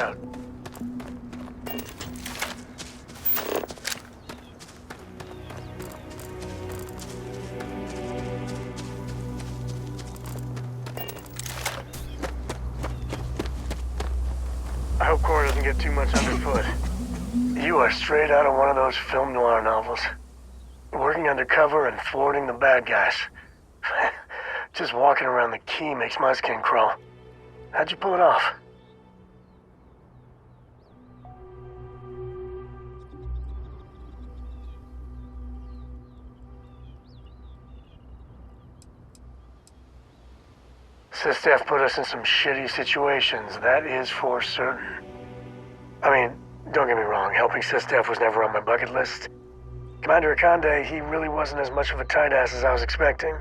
out. I hope Cora doesn't get too much underfoot. You are straight out of one of those film noir novels. Working undercover and thwarting the bad guys. Just walking around the key makes my skin crawl. How'd you pull it off? Sistef put us in some shitty situations, that is for certain. I mean, don't get me wrong, helping Sistef was never on my bucket list. Commander Akande, he really wasn't as much of a tight ass as I was expecting.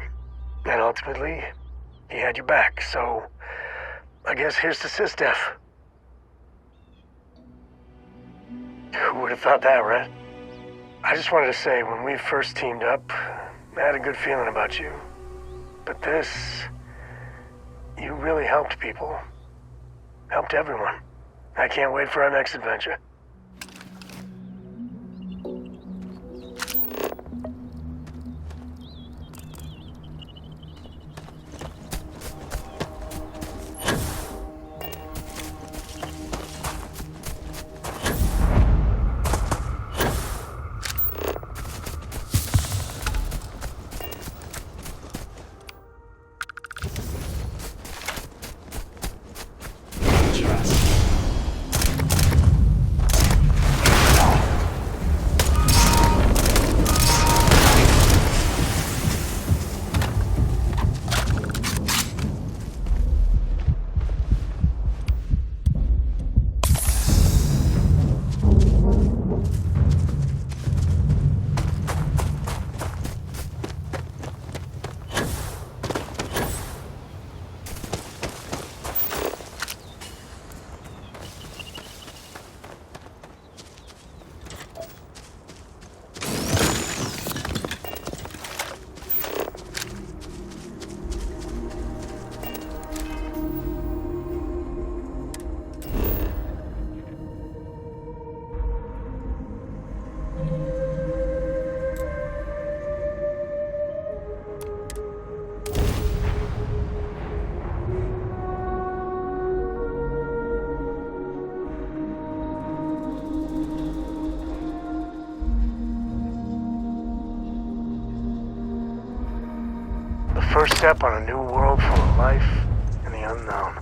And ultimately, he had your back, so I guess here's to Sistef. Who would have thought that, right? I just wanted to say, when we first teamed up, I had a good feeling about you. But this... you really helped people. Helped everyone. I can't wait for our next adventure. First step on a new world full of life and the unknown.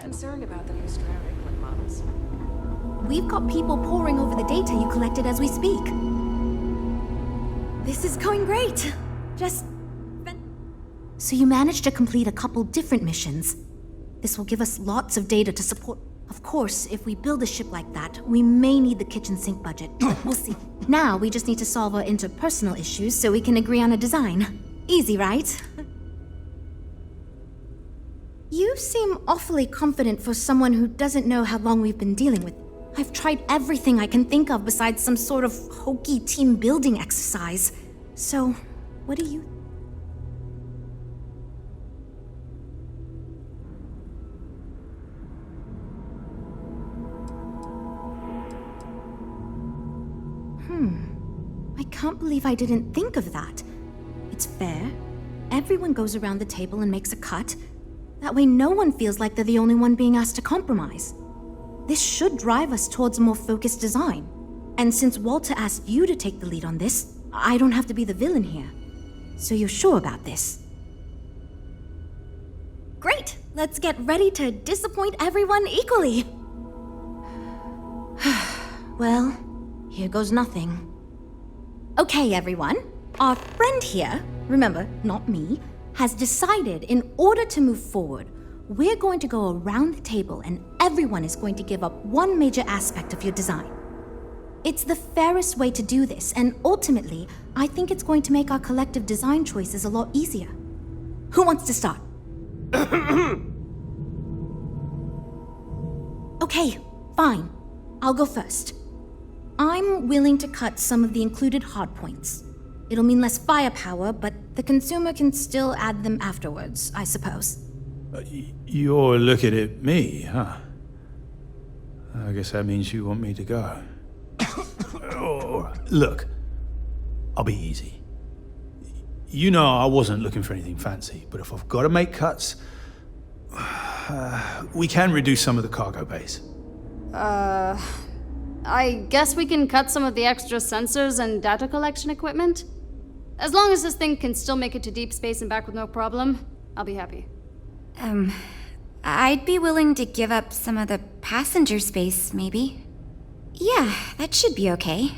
concerned about the new Starfield models. We've got people poring over the data you collected as we speak. This is going great. So you managed to complete a couple different missions. This will give us lots of data to support. Of course, if we build a ship like that, we may need the kitchen sink budget, but we'll see. Now we just need to solve our interpersonal issues so we can agree on a design. Easy, right? You seem awfully confident for someone who doesn't know how long we've been dealing with. I've tried everything I can think of besides some sort of hokey team building exercise. So, what do you... I can't believe I didn't think of that. It's fair. Everyone goes around the table and makes a cut. That way no one feels like they're the only one being asked to compromise. This should drive us towards a more focused design. And since Walter asked you to take the lead on this, I don't have to be the villain here. So you're sure about this? Great! Let's get ready to disappoint everyone equally! Well, here goes nothing. Okay, everyone. Our friend here, remember, not me, has decided in order to move forward, we're going to go around the table and everyone is going to give up one major aspect of your design. It's the fairest way to do this, and ultimately, I think it's going to make our collective design choices a lot easier. Who wants to start? Okay, fine. I'll go first. I'm willing to cut some of the included hardpoints. It'll mean less firepower, but the consumer can still add them afterwards, I suppose. You're looking at me, huh? I guess that means you want me to go. Oh, look, I'll be easy. You know I wasn't looking for anything fancy, but if I've got to make cuts, we can reduce some of the cargo bays. I guess we can cut some of the extra sensors and data collection equipment. As long as this thing can still make it to deep space and back with no problem, I'll be happy. I'd be willing to give up some of the passenger space, maybe. Yeah, that should be okay.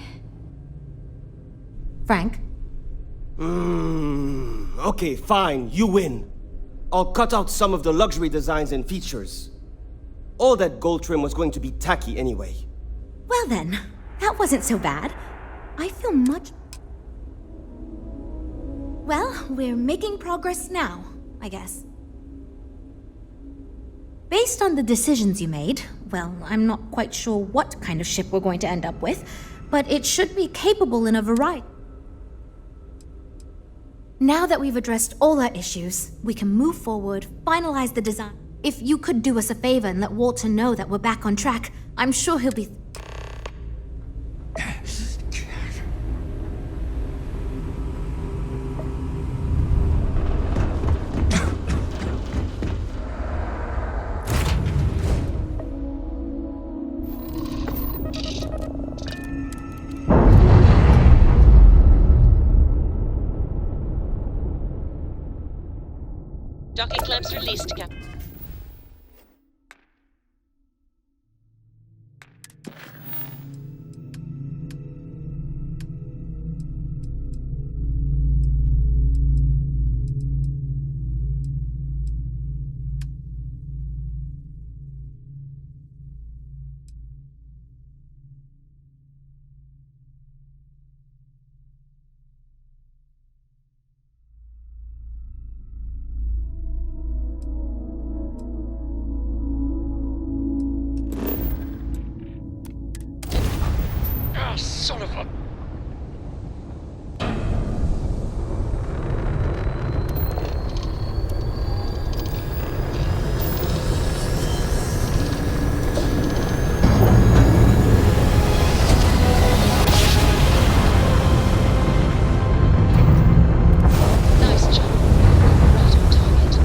Frank? Okay, fine, you win. I'll cut out some of the luxury designs and features. All that gold trim was going to be tacky anyway. Well then, that wasn't so bad. I feel much... Well, we're making progress now, I guess. Based on the decisions you made, well, I'm not quite sure what kind of ship we're going to end up with, but it should be capable in a variety. Now that we've addressed all our issues, we can move forward, finalize the design. If you could do us a favor and let Walter know that we're back on track, I'm sure he'll be... Docking clamps released, Captain. Son of a... Nice job. Right on target.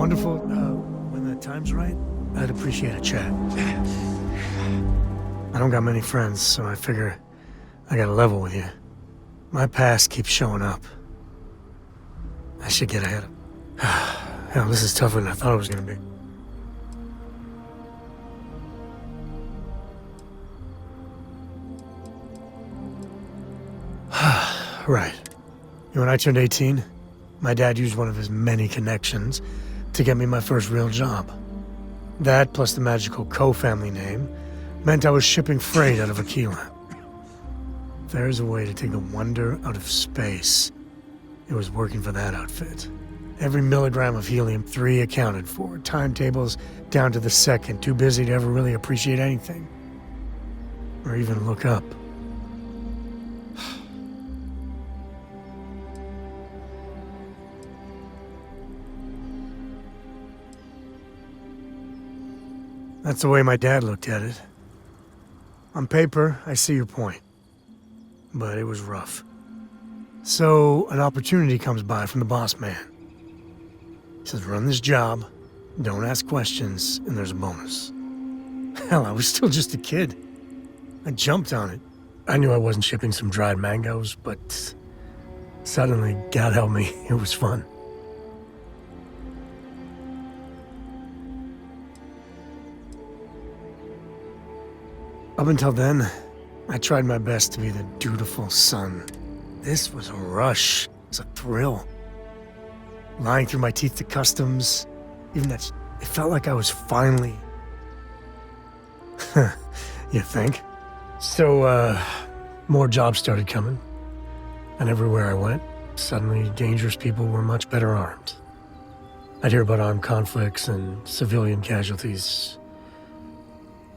wonderful. When the time's right, I'd appreciate a chat. I don't got many friends, so I figure I gotta level with you. My past keeps showing up. I should get ahead of it. Hell, this is tougher than I thought it was gonna be. Right. When I turned 18, my dad used one of his many connections to get me my first real job. That, plus the magical co-family name, meant I was shipping freight out of Aquila. If there's a way to take the wonder out of space, it was working for that outfit. Every milligram of helium-3 accounted for, timetables down to the second, too busy to ever really appreciate anything. Or even look up. That's the way my dad looked at it. On paper, I see your point. But it was rough. So, an opportunity comes by from the boss man. He says, run this job, don't ask questions, and there's a bonus. Hell, I was still just a kid. I jumped on it. I knew I wasn't shipping some dried mangoes, but suddenly, God help me, it was fun. Up until then, I tried my best to be the dutiful son. This was a rush. It was a thrill. Lying through my teeth to customs, even that it felt like I was finally... You think? So, more jobs started coming. And everywhere I went, suddenly dangerous people were much better armed. I'd hear about armed conflicts and civilian casualties.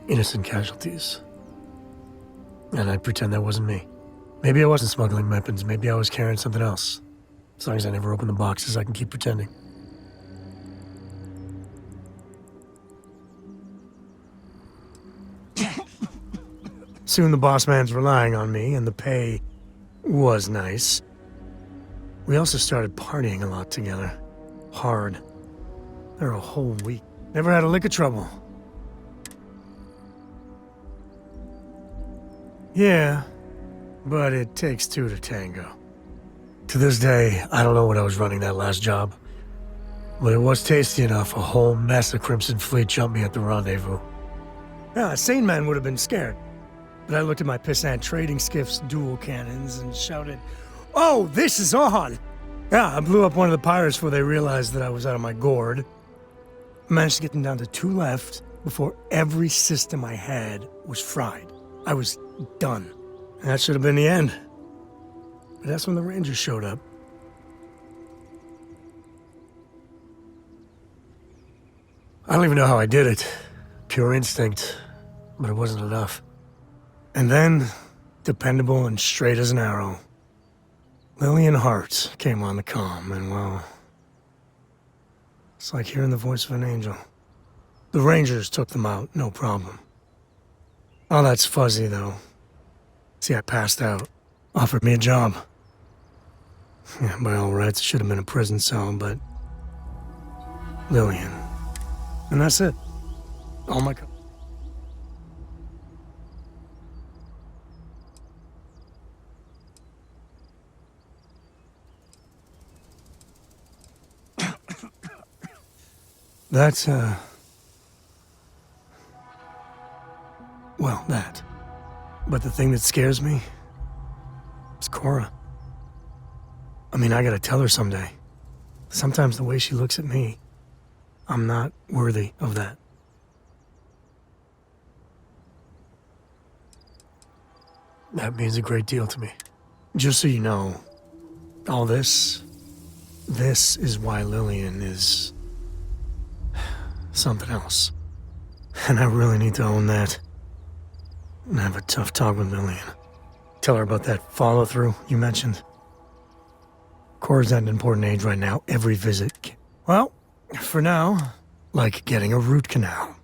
Innocent casualties. And I'd pretend that wasn't me. Maybe I wasn't smuggling weapons, maybe I was carrying something else. As long as I never open the boxes, I can keep pretending. Soon the boss man's relying on me, and the pay was nice. We also started partying a lot together. Hard. There a whole week. Never had a lick of trouble. Yeah, but it takes two to tango. To this day, I don't know what I was running that last job. But it was tasty enough, a whole mess of Crimson Fleet jumped me at the rendezvous. Yeah, a sane man would have been scared. But I looked at my pissant trading skiff's dual cannons and shouted, "Oh, this is on!" Yeah, I blew up one of the pirates before they realized that I was out of my gourd. I managed to get them down to 2 left before every system I had was fried. I was done. And that should have been the end. But that's when the Rangers showed up. I don't even know how I did it. Pure instinct. But it wasn't enough. And then, dependable and straight as an arrow, Lillian Hart came on the comm, and well, it's like hearing the voice of an angel. The Rangers took them out, no problem. All that's fuzzy, though. See, I passed out. Offered me a job. Yeah, by all rights, it should have been a prison cell, but... Lillian. And that's it. All my... That's, well, that. But the thing that scares me is Cora. I mean, I gotta tell her someday. Sometimes the way she looks at me, I'm not worthy of that. That means a great deal to me. Just so you know, all this is why Lillian is something else. And I really need to own that. And have a tough talk with Lillian. Tell her about that follow-through you mentioned. Cora's at an important age right now. Every visit... Well, for now, like getting a root canal.